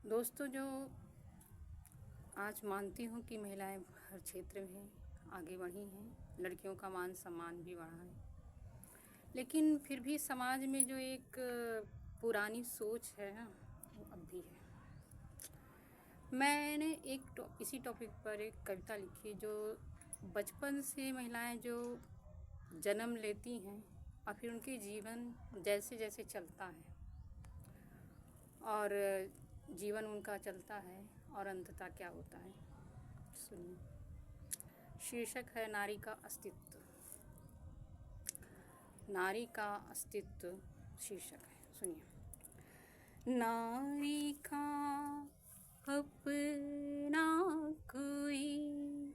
दोस्तों, जो आज मानती हूँ कि महिलाएं हर क्षेत्र में आगे बढ़ी हैं, लड़कियों का मान सम्मान भी बढ़ा है, लेकिन फिर भी समाज में जो एक पुरानी सोच है ना, वो अब भी है। मैंने इसी टॉपिक पर एक कविता लिखी जो बचपन से महिलाएं जो जन्म लेती हैं और फिर उनके जीवन जैसे जैसे चलता है और जीवन उनका चलता है और अंततः क्या होता है, सुनिए। शीर्षक है नारी का अस्तित्व। नारी का अस्तित्व शीर्षक है, सुनिए। नारी का अपना कोई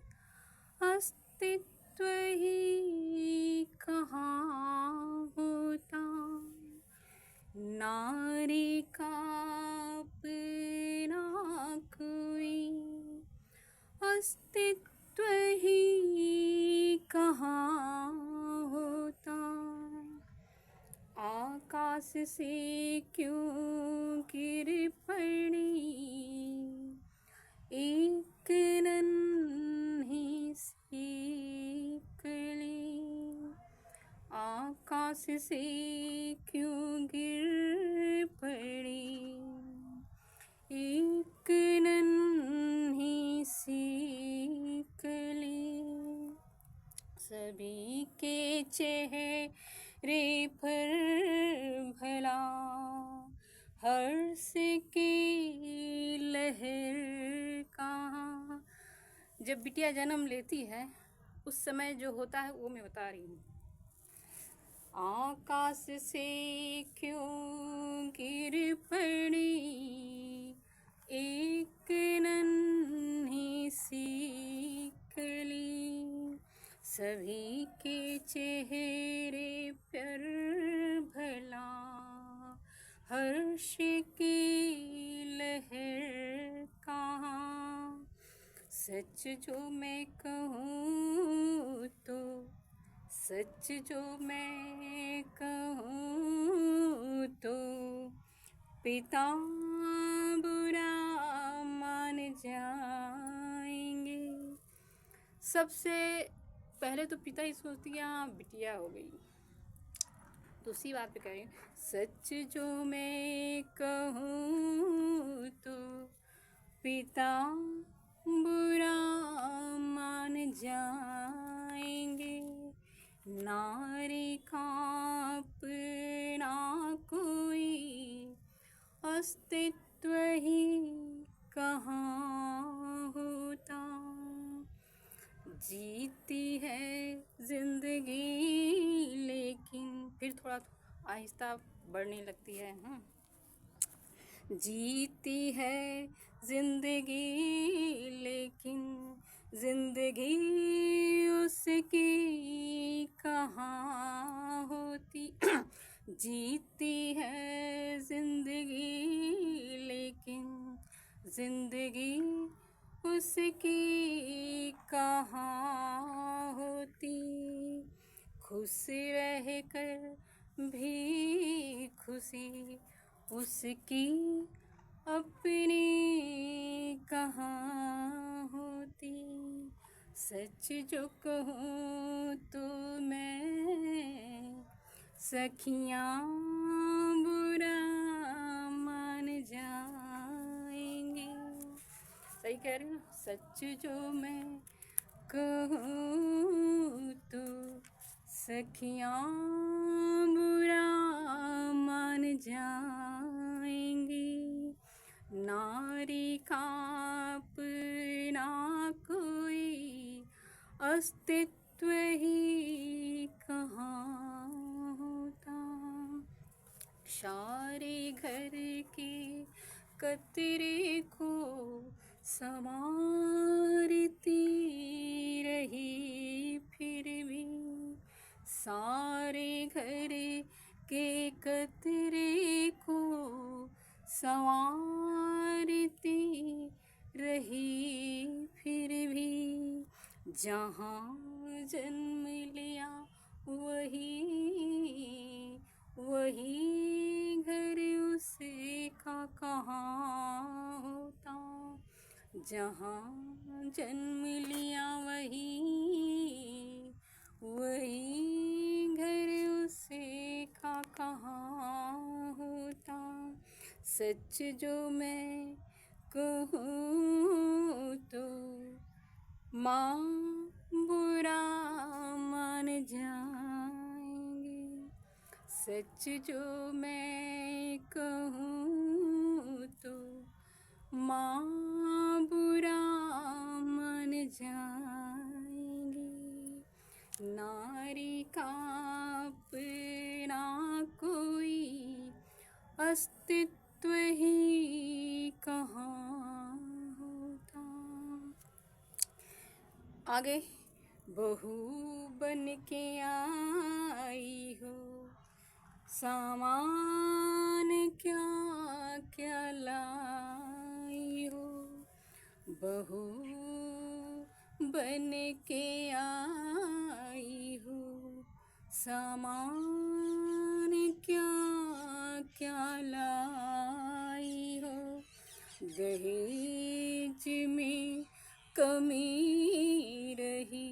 अस्तित्व ही कहाँ होता। नारी का अपना कोई अस्तित्व ही कहाँ होता। आकाश से क्यों गिर पड़ी एक नन्ही सी कली। आकाश से क्यों गिर पड़ी एक नन्ही सी कली। सभी के चेहरे पर भला हर्ष की लहर कहाँ। जब बिटिया जन्म लेती है उस समय जो होता है वो मैं बता रही हूँ। आकाश से क्यों गिर पड़ी एक नन्ही सी कली। सभी के चेहरे पर भला हर्ष की लहर कहाँ। सच जो मैं कहूँ तो सच जो मैं कहूँ तो पिता बुरा मान जाएंगे। सबसे पहले तो पिता ही सोचती है हाँ बिटिया हो गई। दूसरी बात पे कह रही हूँ, सच जो मैं कहूँ तो पिता बुरा मान जाएंगे। नारी का अपना कोई अस्तित्व ही कहाँ होता। जीती है जिंदगी लेकिन फिर थोड़ा आहिस्ता बढ़ने लगती है। जीती है जिंदगी लेकिन जिंदगी उसकी कहाँ होती। जीती है जिंदगी लेकिन जिंदगी उसकी कहाँ होती। खुश रह कर भी खुशी उसकी अपनी कहाँ होती। सच जो कहूँ तो मैं सखियाँ बुरा मान जाएंगे। सही कह रही हूँ। सच जो मैं कहूँ तो सखियाँ बुरा मान जाएंगी। नारी का अपना कोई अस्तित्व ही कहाँ होता। सारे घर के कतरे को संवारती रही फिर भी। सारे घर के कतरे को संवारती रही फिर भी। जहाँ जन्म लिया वही घर उसका कहाँ जहाँ जन्म लिया वही घर उसे का कहाँ होता। सच जो मैं कहूँ तो माँ बुरा मान जाएंगे। सच जो मैं कहूँ तो माँ बुरा मान जाएंगी। नारी का अपना कोई अस्तित्व ही कहाँ होता। आगे, बहू बन के आई हो, सामान क्या क्या लाई हो। बहू बन के आई हो, सामान क्या क्या लाई हो। दहेज में कमी रही,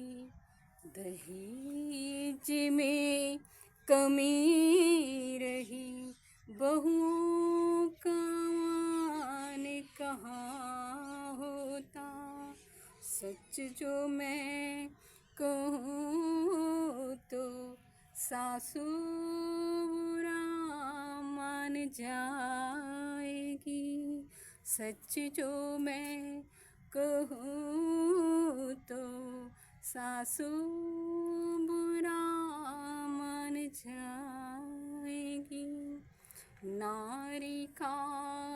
दहेज में कमी रही। बहुओं का मान कहाँ होता। सच जो मैं कहूँ तो सासू बुरा मान जाएगी। सच जो मैं कहूँ तो सासू बुरा मान जाएगी। नारी का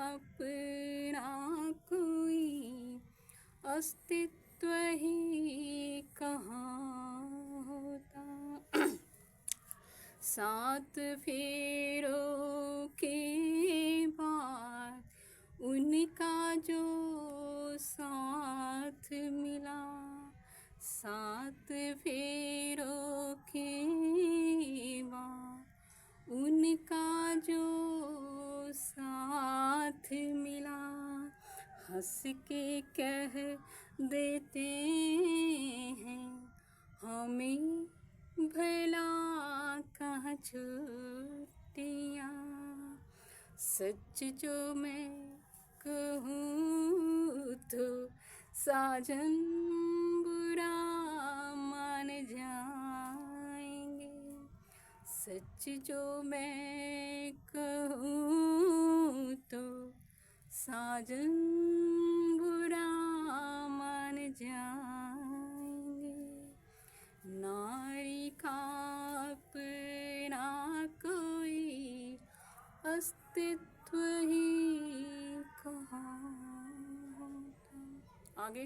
अपना कोई अस्तित्व ही कहाँ होता। 7 फेरों के बाद उनका जो साथ मिला। 7 फेरों के बाद उनका जो साथ मिला। हंस के कह देते हैं हमें भला कहाँ छुट्टियाँ। सच जो मैं कहूँ तो साजन बुरा मान जाएंगे। सच जो मैं कहूँ तो साजन बुरा मान जाएंगे। नारी का अपना कोई अस्तित्व ही कहाँ होता। आगे,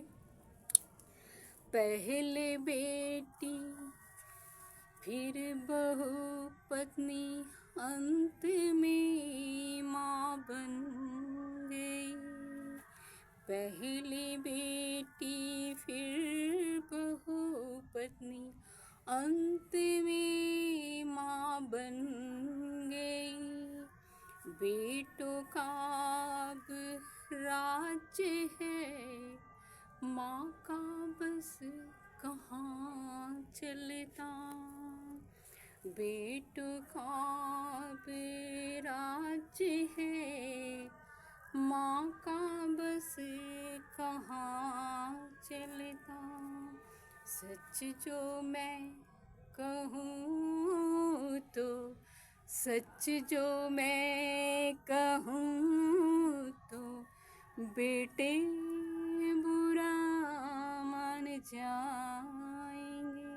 पहले बेटी फिर बहू पत्नी, अंत में माँ बन गई। पहली बेटी फिर बहू पत्नी, अंत में माँ बन गई। बेटों का अब राज्य है, माँ का बस कहाँ चलता। बेटों का अब राज्य है, माँ का बस कहाँ चलता। सच जो मैं कहूँ तो सच जो मैं कहूँ तो बेटे बुरा मान जाएंगे।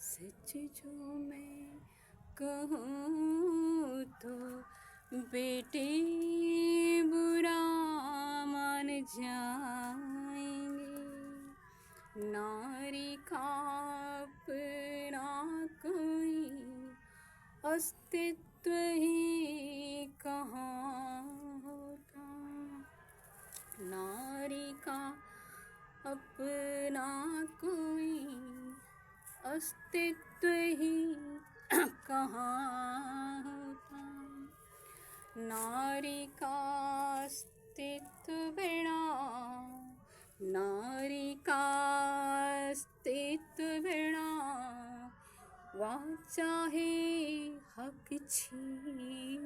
सच जो मैं कहूँ तो बेटे बुरा मान जाएंगे। नारी का अपना कोई अस्तित्व ही कहाँ होता। नारी का अपना कोई अस्तित्व ही कहाँ होता। नारी का अस्तित्व बिना नारी का अस्तित्व बिना वह चाहे हक छीन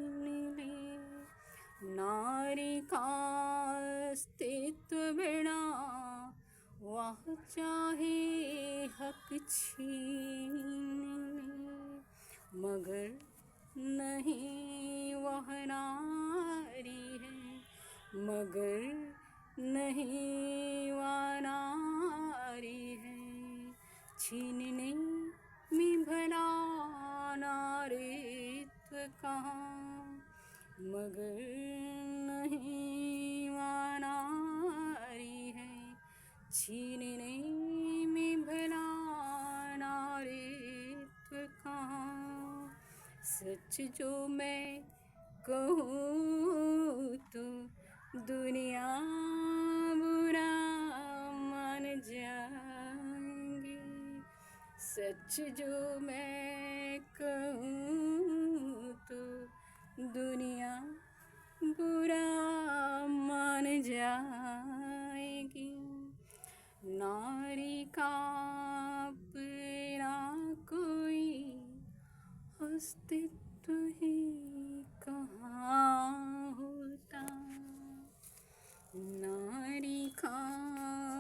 ले। नारी का अस्तित्व बिना वह चाहे हक छीन ले, मगर नहीं वह नारी है, मगर नहीं वह नारी है। छीनने में भला नारीत्व कहाँ, मगर नहीं वह नारी है। छीनने में भला नारीत्व कहाँ। सच जो मैं कहूँ तो दुनिया बुरा मान जाएंगी। सच जो मैं कहूँ तो दुनिया बुरा मान जाएगी। नारी का अपना कोई अस्तित्व ही कहाँ होता। नारी का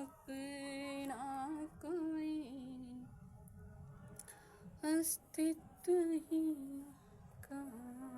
अपना कोई अस्तित्व ही कहाँ